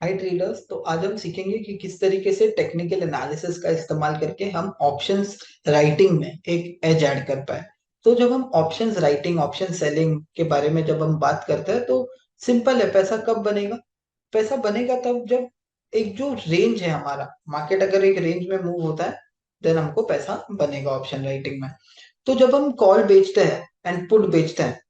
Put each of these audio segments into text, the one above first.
हाय traders, तो आज हम सीखेंगे कि किस तरीके से टेक्निकल एनालिसिस का इस्तेमाल करके हम ऑप्शंस राइटिंग में एक एज ऐड कर पाए। तो जब हम ऑप्शंस राइटिंग, ऑप्शन सेलिंग के बारे में जब हम बात करते हैं तो सिंपल है, पैसा कब बनेगा? पैसा बनेगा तब जब एक जो रेंज है हमारा, मार्केट अगर एक रेंज में मूव होता है देन हमको पैसा बनेगा ऑप्शन राइटिंग में। तो जब हम कॉल बेचते हैं एंड पुट बेचते हैं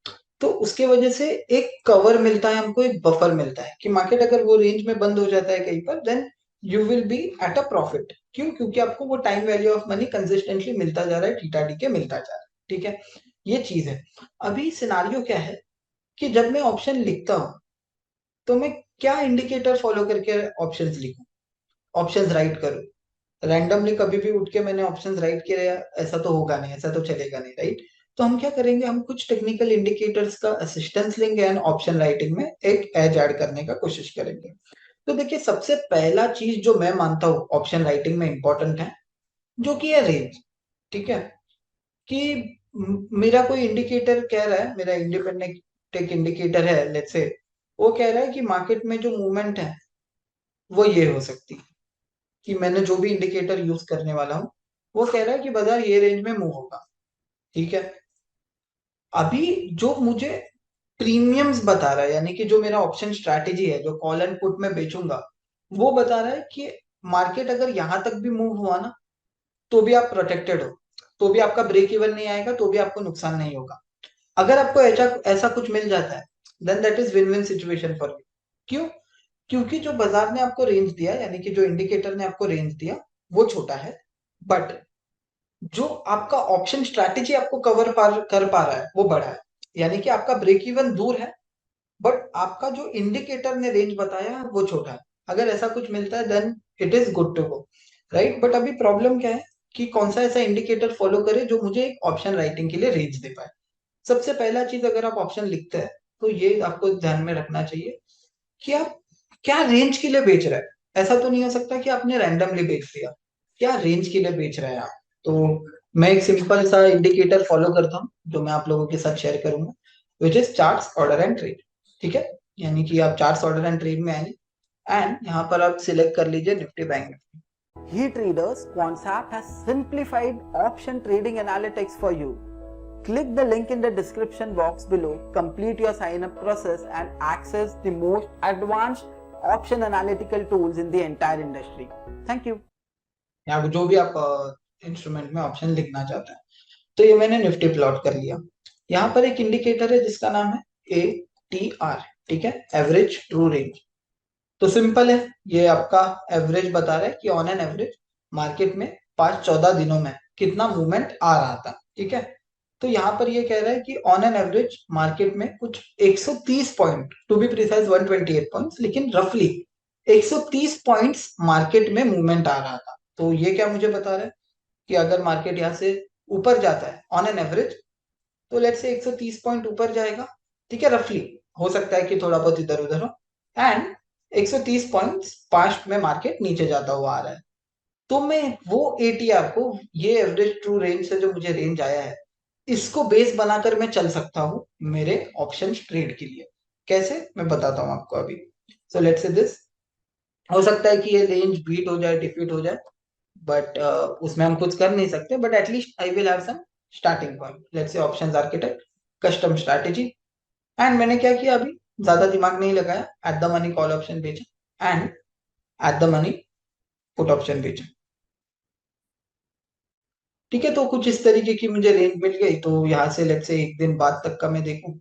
तो उसके वजह से एक कवर मिलता है हमको, एक बफर मिलता है कि मार्केट अगर वो रेंज में बंद हो जाता है कहीं पर then you will be at a profit. क्यों? क्योंकि आपको वो time value of money consistently मिलता जा रहा है, थीटा डी के मिलता जा रहा है। ठीक है, ये चीज है। अभी सिनारियो क्या है कि जब मैं ऑप्शन लिखता हूँ तो मैं क्या इंडिकेटर फॉलो करके ऑप्शंस लिखूं, ऑप्शंस राइट करूं? रैंडमली कभी भी उठ के मैंने ऑप्शंस राइट किया ऐसा तो होगा नहीं, ऐसा तो चलेगा नहीं, राइट? तो हम क्या करेंगे, हम कुछ टेक्निकल इंडिकेटर्स का असिस्टेंस लेंगे एंड ऑप्शन राइटिंग में एक एज ऐड करने का कोशिश करेंगे। तो देखिए, सबसे पहला चीज जो मैं मानता हूँ ऑप्शन राइटिंग में इंपॉर्टेंट है, जो कि है रेंज। ठीक है, कि मेरा कोई इंडिकेटर कह रहा है, मेरा इंडिपेंडेंट एक इंडिकेटर है लेट्स से, वो कह रहा है कि मार्केट में जो मूवमेंट है वो ये हो सकती है, कि मैंने जो भी इंडिकेटर यूज करने वाला हूँ वो कह रहा है कि बाजार ये रेंज में मूव होगा। ठीक है, अभी जो मुझे प्रीमियम्स बता रहा है, यानी कि जो मेरा ऑप्शन स्ट्रैटेजी है जो कॉल एंड पुट में बेचूंगा, वो बता रहा है कि मार्केट अगर यहां तक भी मूव हुआ ना तो भी आप प्रोटेक्टेड हो, तो भी आपका ब्रेक इवन नहीं आएगा, तो भी आपको नुकसान नहीं होगा। अगर आपको ऐसा ऐसा कुछ मिल जाता है then that is win win situation for you. क्यों? क्योंकि जो बाजार ने आपको रेंज दिया, यानी कि जो इंडिकेटर ने आपको रेंज दिया वो छोटा है, बट जो आपका ऑप्शन स्ट्रैटेजी आपको कवर कर पा रहा है वो बड़ा है। यानी कि आपका ब्रेक इवन दूर है बट आपका जो इंडिकेटर ने रेंज बताया है वो छोटा है। अगर ऐसा कुछ मिलता है then it is good to go, right? But अभी प्रॉब्लम क्या है कि कौन सा ऐसा इंडिकेटर फॉलो करे जो मुझे एक ऑप्शन राइटिंग के लिए रेंज दे पाए। सबसे पहला चीज, अगर आप ऑप्शन लिखते हैं तो ये आपको ध्यान में रखना चाहिए कि आप क्या रेंज के लिए बेच रहे हैं। ऐसा तो नहीं हो सकता कि आपने रैंडमली बेच दिया, क्या रेंज के लिए बेच रहे हैं आप? तो मैं एक सिंपल सा इंडिकेटर फॉलो करता हूँ जो मैं आप लोगों के साथ शेयर करूंगा, which is charts order and trade. ठीक है, यानी कि आप चार्ट्स ऑर्डर एंड ट्रेड में आएंगे एंड यहाँ पर आप सिलेक्ट कर लीजिए Nifty bank Nifty. He Traders Quantsap has simplified option trading analytics for you. Click the link in the description box below, complete your sign up process and access the most advanced option analytical tools in the entire industry. Thank you. यहाँ जो भी आप instrument में option लिखना चाहते हैं, तो ये मैंने निफ्टी प्लॉट कर लिया। यहाँ पर एक इंडिकेटर है जिसका नाम है ATR। ठीक है, एवरेज ट्रू रेंज। तो सिंपल है, ये आपका एवरेज बता रहा है कि ऑन एन एवरेज मार्केट में 5-14 दिनों में कितना मूवमेंट आ रहा था। ठीक है, तो यहाँ पर ये कह रहा है कि ऑन एन एवरेज मार्केट में कुछ 130 point, to be precise 128 points, लेकिन रफली 130 पॉइंट्स मार्केट में मूवमेंट आ रहा था। तो ये क्या मुझे बता रहा है कि अगर मार्केट यहाँ से ऊपर जाता है ऑन एन एवरेज, तो लेट्स से 130 पॉइंट ऊपर जाएगा। ठीक है, रफली, हो सकता है कि थोड़ा बहुत इधर उधर हो। एंड 130 पॉइंट्स पास्ट में मार्केट नीचे जाता हुआ आ रहा है, तो मैं वो एटीआर को, ये एवरेज ट्रू रेंज से जो मुझे रेंज आया है, इसको बेस बनाकर मैं चल सकता हूँ मेरे ऑप्शन ट्रेड के लिए। कैसे, मैं बताता हूँ आपको अभी। सो लेट्स से दिस, हो सकता है कि ये रेंज बीट हो जाए, डिफीट हो जाए, बट उसमें हम कुछ कर नहीं सकते, but at least I will have some starting point. Let's say options architect, custom strategy. And मैंने क्या किया, अभी ज्यादा दिमाग नहीं लगाया, at the money call option बेचा and at the money put option बेचा। ठीक है, तो कुछ इस तरीके की मुझे रेंज मिल गई। तो यहाँ से लेट्स से एक दिन बाद तक का मैं देखूं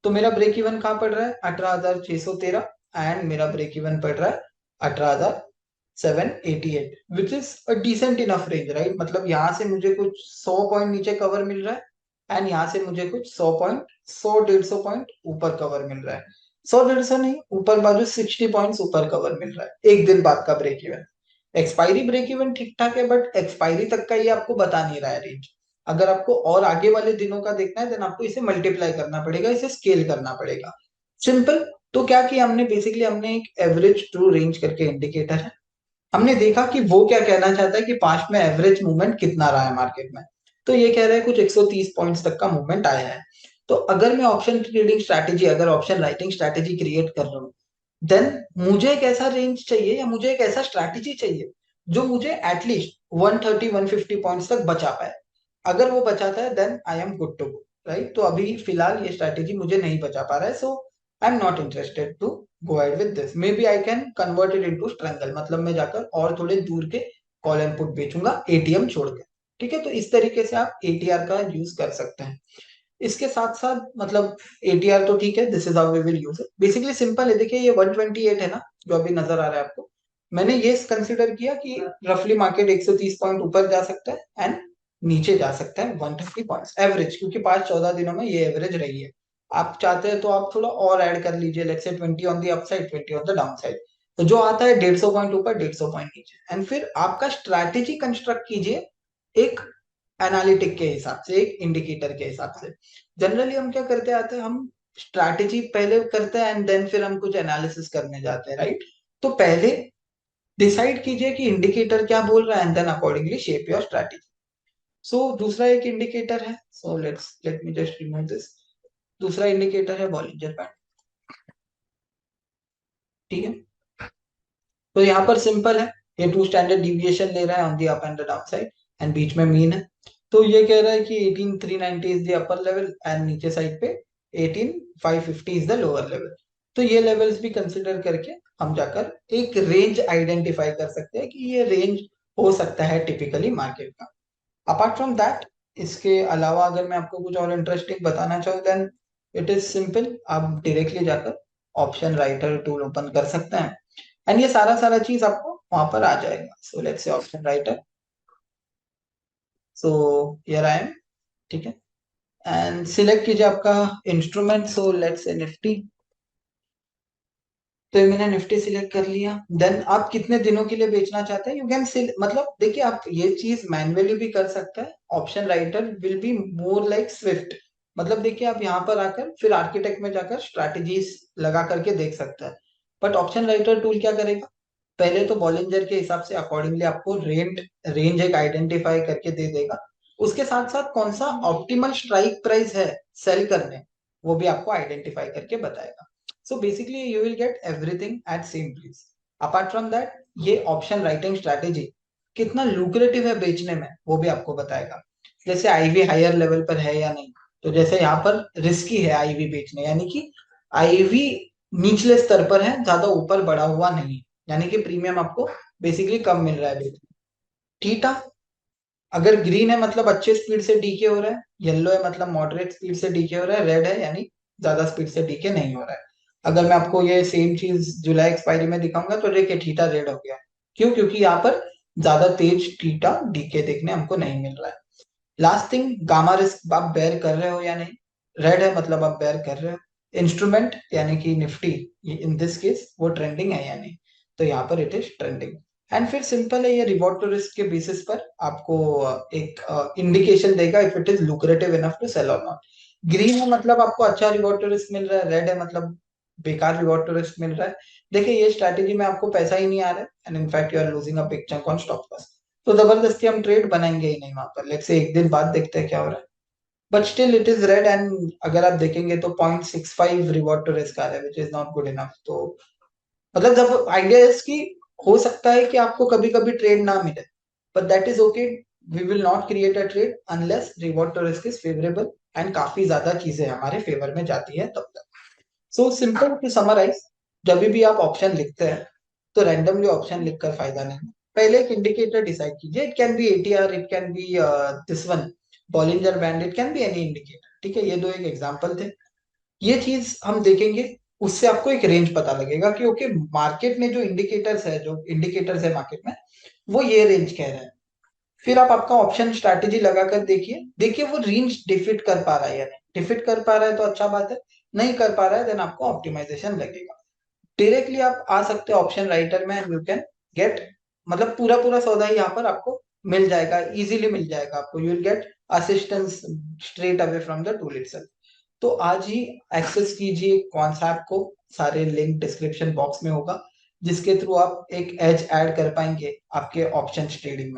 तो मेरा ब्रेक इवन कहाँ पड़ रहा है, 18,613, एंड मेरा ब्रेक इवन पड़ रहा है 18,788, which is a decent enough range, right? मतलब यहाँ से मुझे कुछ 100 पॉइंट नीचे कवर मिल रहा है एंड यहाँ से मुझे कुछ 100 पॉइंट, 100-150 पॉइंट ऊपर कवर मिल रहा है। 100-150 नहीं, ऊपर बाजू 60 पॉइंट्स ऊपर कवर मिल रहा है एक दिन बाद का break even. Expiry break even ठीक ठाक है, बट एक्सपायरी तक का ये आपको बता नहीं रहा है रेंज। अगर आपको और आगे वाले दिनों का देखना है देन आपको इसे मल्टीप्लाई करना पड़ेगा, इसे स्केल करना पड़ेगा। सिंपल। तो क्या किया हमने, बेसिकली हमने एक एवरेज ट्रू रेंज करके इंडिकेटर है, हमने देखा कि वो क्या कहना चाहता है कि पास्ट में एवरेज मूवमेंट कितना रहा है मार्केट में। तो ये कह रहा है कुछ 130 पॉइंट्स तक का मूवमेंट आया है। तो अगर मैं ऑप्शन ट्रेडिंग स्ट्रैटेजी, अगर ऑप्शन राइटिंग स्ट्रैटेजी क्रिएट कर रहा हूँ देन मुझे एक ऐसा रेंज चाहिए या मुझे एक ऐसा स्ट्रैटेजी चाहिए जो मुझे एटलीस्ट 130-150 पॉइंट्स तक बचा पाए। अगर वो बचाता है then I am good to go, right. तो अभी फिलहाल ये स्ट्रैटेजी मुझे नहीं बचा पा रहा है, so I am not interested to go ahead with this. Maybe I can convert it into strangle, मतलब मैं जाकर और थोड़े दूर के कॉल एंड पुट बेचूंगा एटीएम छोड़ के। ठीक है, तो इस तरीके से आप एटीआर का यूज कर सकते हैं। इसके साथ साथ मतलब एटीआर तो ठीक है, this is how we will use it. Basically simple है, देखिए ये 128 है ना जो अभी नजर आ रहा है आपको। मैंने ये कंसिडर किया कि रफली मार्केट 130 पॉइंट ऊपर जा सकता है एंड नीचे जा सकता है 130 पॉइंट्स एवरेज, क्योंकि 5-14 दिनों में ये एवरेज रही है। आप चाहते हैं तो आप थोड़ा और ऐड कर लीजिए, let's say 20 on the upside, 20 on the down side. तो जो आता है 150 पॉइंट ऊपर, 150 पॉइंट नीचे, एंड फिर आपका स्ट्रैटेजी कंस्ट्रक्ट कीजिए एक एनालिटिक के हिसाब से, एक इंडिकेटर के हिसाब से। जनरली हम क्या करते आते हैं, हम स्ट्रैटेजी पहले करते हैं एंड देन फिर हम कुछ एनालिसिस करने जाते हैं, राइट। तो पहले डिसाइड कीजिए कि इंडिकेटर क्या बोल रहा है and then accordingly shape your strategy. So दूसरा एक इंडिकेटर है, so let me just remove this. दूसरा इंडिकेटर है बॉलिंजर बैंड। ठीक है, तो यहाँ पर सिंपल है, ये 2 स्टैंडर्ड डिविएशन ले रहा है on the up and the down side and बीच में मीन है। तो ये कह रहा है कि 18390 is the upper level and नीचे साइड पे 18550 इज द लोअर लेवल। तो ये लेवल्स भी कंसिडर करके हम जाकर एक रेंज आइडेंटिफाई कर सकते हैं कि ये रेंज हो सकता है टिपिकली मार्केट का। अपार्ट फ्रॉम दैट, इसके अलावा अगर मैं आपको कुछ और इंटरेस्टिंग बताना चाहूँ देन इट इज सिंपल, आप डायरेक्टली जाकर ऑप्शन राइटर टूल ओपन कर सकते हैं एंड ये सारा सारा चीज आपको वहां पर आ जाएगा। So let's say option writer, so here I am. ठीक है, एंड सिलेक्ट कीजिए आपका instrument, so let's say Nifty. तो ये मैंने निफ्टी सिलेक्ट कर लिया। देन आप कितने दिनों के लिए बेचना चाहते हैं, यू कैन मतलब देखिए आप ये चीज मैन्युअली भी कर सकते हैं। Option writer will be more like Swift, मतलब देखिए आप यहाँ पर आकर फिर आर्किटेक्ट में जाकर स्ट्रैटेजीज लगा करके देख सकते हैं। बट ऑप्शन राइटर टूल क्या करेगा, पहले तो बॉलिंजर के हिसाब से अकॉर्डिंगली आपको रेंज एक आइडेंटिफाई करके दे देगा। उसके साथ साथ कौन सा ऑप्टिमल स्ट्राइक प्राइस है सेल करने, वो भी आपको आइडेंटिफाई करके बताएगा। So basically you will get everything at same place. Apart from that, ये ऑप्शन राइटिंग स्ट्रैटेजी कितना लुक्रेटिव है बेचने में वो भी आपको बताएगा। जैसे आईवी हायर लेवल पर है या नहीं, तो जैसे यहाँ पर रिस्की है आईवी बेचने, यानी कि आईवी निचले स्तर पर है, ज्यादा ऊपर बढ़ा हुआ नहीं, यानी कि प्रीमियम आपको बेसिकली कम मिल रहा है बेचने। थीटा अगर ग्रीन है मतलब अच्छे स्पीड से डीके हो रहा है, येलो है मतलब मॉडरेट स्पीड से डीके हो रहा है, रेड है यानी ज्यादा स्पीड से डीके नहीं हो रहा है। अगर मैं आपको ये सेम चीज जुलाई एक्सपायरी में दिखाऊंगा तो देखिए थीटा रेड हो गया। क्यों? क्योंकि यहाँ पर ज्यादा तेज थीटा डीके देखने हमको नहीं मिल रहा है। लास्ट थिंग, गामा रिस्क आप बेयर कर रहे हो या नहीं, रेड है मतलब आप बेयर कर रहे हो। इंस्ट्रूमेंट यानी कि निफ्टी इन दिस केस वो ट्रेंडिंग है या नहीं, तो यहाँ पर इट इज ट्रेंडिंग। एंड फिर सिंपल है, ये रिवॉर्ड टू रिस्क के बेसिस पर आपको एक इंडिकेशन देगा if it is lucrative enough to sell और नॉट। ग्रीन है मतलब आपको अच्छा रिवॉर्ड टू रिस्क मिल रहा है, रेड है मतलब बेकार रिवॉर्ड टू रिस्क मिल रहा है। देखिए ये स्ट्रैटेजी में आपको पैसा ही नहीं आ रहा है and in fact you are losing a big chunk on stop loss, तो जबरदस्ती हम ट्रेड बनाएंगे ही नहीं वहां पर। लेट्स से एक दिन बाद देखते हैं क्या हो रहा है, but still it is red and अगर आप देखेंगे तो 0.65 रिवॉर्ड टू रिस्क आ रहा है which is not good enough. तो मतलब जब आइडिया इसकी, हो सकता है कि आपको कभी कभी ट्रेड ना मिले, but that is okay. We will not create a trade unless reward to risk is favourable and काफी ज्यादा चीजें हमारे फेवर में जाती है तब तक। सो सिंपल टू समराइज, जब भी आप ऑप्शन लिखते हैं तो रैंडमली ऑप्शन लिखकर फायदा नहीं। पहले एक इंडिकेटर डिसाइड कीजिए, it can be ATR, it can be this one Bollinger band, it can be any indicator. ठीक है, ये दो एक एग्जांपल थे। ये चीज हम देखेंगे, उससे आपको एक रेंज पता लगेगा कि ओके मार्केट में जो इंडिकेटर्स है मार्केट में वो ये रेंज कह रहे हैं। फिर आप आपका ऑप्शन स्ट्रैटेजी लगाकर देखिए, देखिए वो रेंज डिफिट कर पा रहा है या नहीं। डिफिट कर पा रहा है तो अच्छा बात है, नहीं कर पा रहा है देन आपको ऑप्टिमाइजेशन लगेगा। डायरेक्टली आप आ सकते हैं ऑप्शन राइटर में, यू कैन गेट मतलब पूरा पूरा सौदा ही यहाँ पर आपको मिल जाएगा, इजीली मिल जाएगा आपको। You will get assistance straight away from the tool itself. तो आज ही एक्सेस कीजिए कॉन्सेप्ट को, सारे लिंक डिस्क्रिप्शन बॉक्स में होगा, जिसके थ्रू आप एक एज ऐड कर पाएंगे आपके ऑप्शन ट्रेडिंग में।